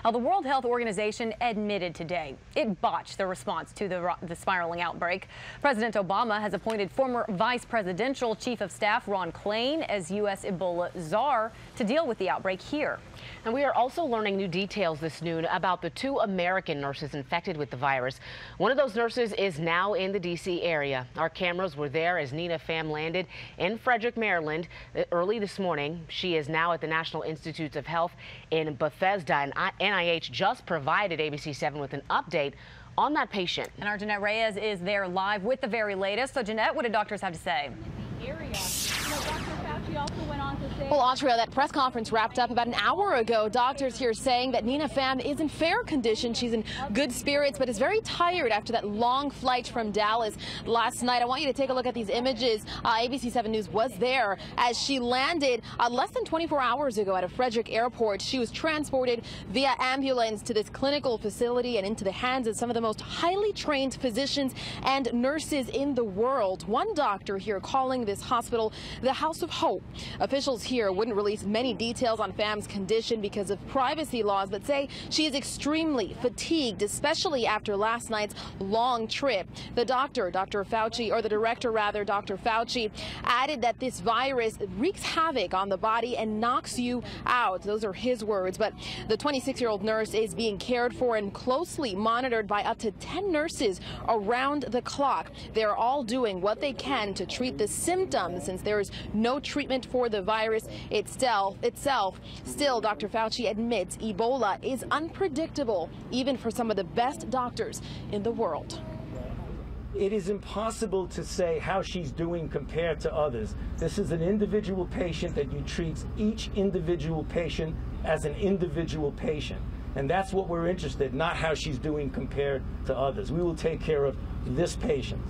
Well, the World Health Organization admitted today it botched the response to the spiraling outbreak. President Obama has appointed former Vice Presidential Chief of Staff Ron Klain as U.S. Ebola czar to deal with the outbreak here. And we are also learning new details this noon about the 2 American nurses infected with the virus. One of those nurses is now in the D.C. area. Our cameras were there as Nina Pham landed in Frederick, Maryland early this morning. She is now at the National Institutes of Health in Bethesda, and NIH just provided ABC7 with an update on that patient. And our Jeanette Reyes is there live with the very latest. So, Jeanette, what did doctors have to say? Well, Autria, that press conference wrapped up about an hour ago. Doctors here saying that Nina Pham is in fair condition. She's in good spirits, but is very tired after that long flight from Dallas last night. I want you to take a look at these images. ABC7 News was there as she landed less than 24 hours ago at a Frederick airport. She was transported via ambulance to this clinical facility and into the hands of some of the most highly trained physicians and nurses in the world. One doctor here calling this hospital the House of Hope. Officials here wouldn't release many details on Pham's condition because of privacy laws, but say she is extremely fatigued, especially after last night's long trip. The doctor, Dr. Fauci, or the director rather, Dr. Fauci, added that this virus wreaks havoc on the body and knocks you out. Those are his words. But the 26-year-old nurse is being cared for and closely monitored by up to 10 nurses around the clock. They're all doing what they can to treat the symptoms since there is no treatment for the virus itself. Still, Dr. Fauci admits Ebola is unpredictable, even for some of the best doctors in the world. It is impossible to say how she's doing compared to others. This is an individual patient that you treat each individual patient as an individual patient. And that's what we're interested in, not how she's doing compared to others. We will take care of this patient.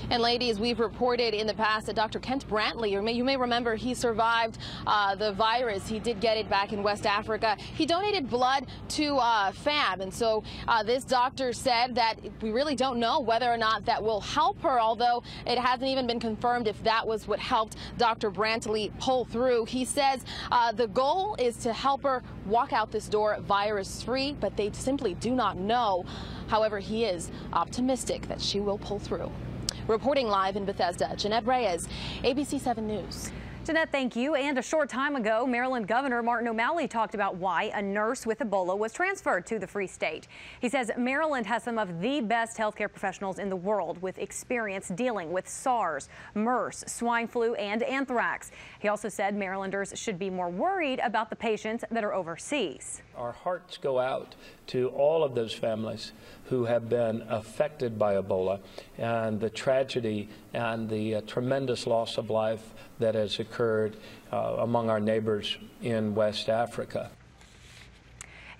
And ladies, we've reported in the past that Dr. Kent Brantley, you may remember, he survived the virus. He did get it back in West Africa. He donated blood to Pham, and so this doctor said that we really don't know whether or not that will help her, although it hasn't even been confirmed if that was what helped Dr. Brantley pull through. He says the goal is to help her walk out this door virus-free, but they simply do not know. However, he is optimistic that she will pull through. Reporting live in Bethesda, Jeanette Reyes, ABC7 News. Jeanette, thank you. And a short time ago, Maryland Governor Martin O'Malley talked about why a nurse with Ebola was transferred to the Free State. He says Maryland has some of the best healthcare professionals in the world with experience dealing with SARS, MERS, swine flu, and anthrax. He also said Marylanders should be more worried about the patients that are overseas. Our hearts go out to all of those families who have been affected by Ebola and the tragedy and the tremendous loss of life that has occurred among our neighbors in West Africa.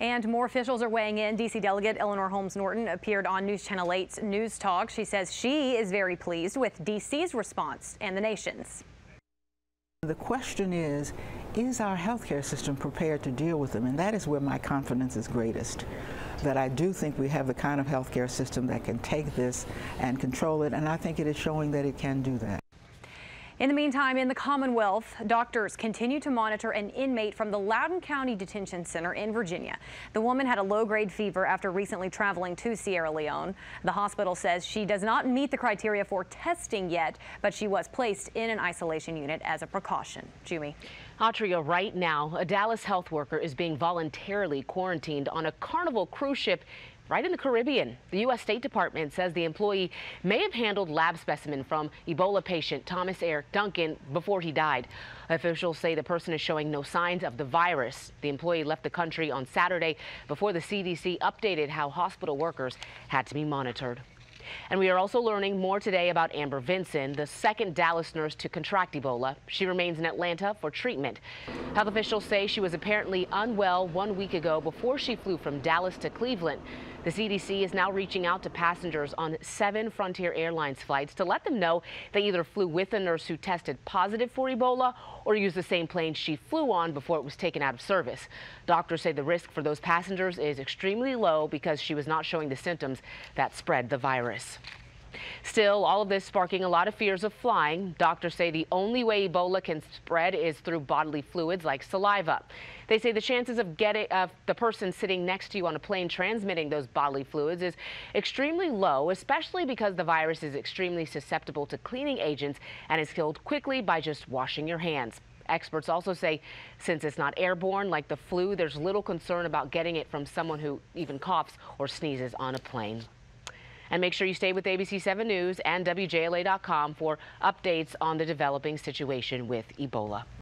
And more officials are weighing in. D.C. Delegate Eleanor Holmes Norton appeared on News Channel 8's News Talk. She says she is very pleased with D.C.'s response and the nation's. The question is our healthcare system prepared to deal with them? And that is where my confidence is greatest. That I do think we have the kind of healthcare system that can take this and control it, and I think it is showing that it can do that. In the meantime, in the Commonwealth, doctors continue to monitor an inmate from the Loudoun County Detention Center in Virginia. The woman had a low-grade fever after recently traveling to Sierra Leone. The hospital says she does not meet the criteria for testing yet, but she was placed in an isolation unit as a precaution. Jumi. Autria, right now, a Dallas health worker is being voluntarily quarantined on a Carnival cruise ship right in the Caribbean. The U.S. State Department says the employee may have handled lab specimen from Ebola patient Thomas Eric Duncan before he died. Officials say the person is showing no signs of the virus. The employee left the country on Saturday before the CDC updated how hospital workers had to be monitored. And we are also learning more today about Amber Vinson, the second Dallas nurse to contract Ebola. She remains in Atlanta for treatment. Health officials say she was apparently unwell 1 week ago before she flew from Dallas to Cleveland. The CDC is now reaching out to passengers on 7 Frontier Airlines flights to let them know they either flew with a nurse who tested positive for Ebola or used the same plane she flew on before it was taken out of service. Doctors say the risk for those passengers is extremely low because she was not showing the symptoms that spread the virus. Still, all of this sparking a lot of fears of flying. Doctors say the only way Ebola can spread is through bodily fluids like saliva. They say the chances of the person sitting next to you on a plane transmitting those bodily fluids is extremely low, especially because the virus is extremely susceptible to cleaning agents and is killed quickly by just washing your hands. Experts also say since it's not airborne like the flu, there's little concern about getting it from someone who even coughs or sneezes on a plane. And make sure you stay with ABC 7 News and WJLA.com for updates on the developing situation with Ebola.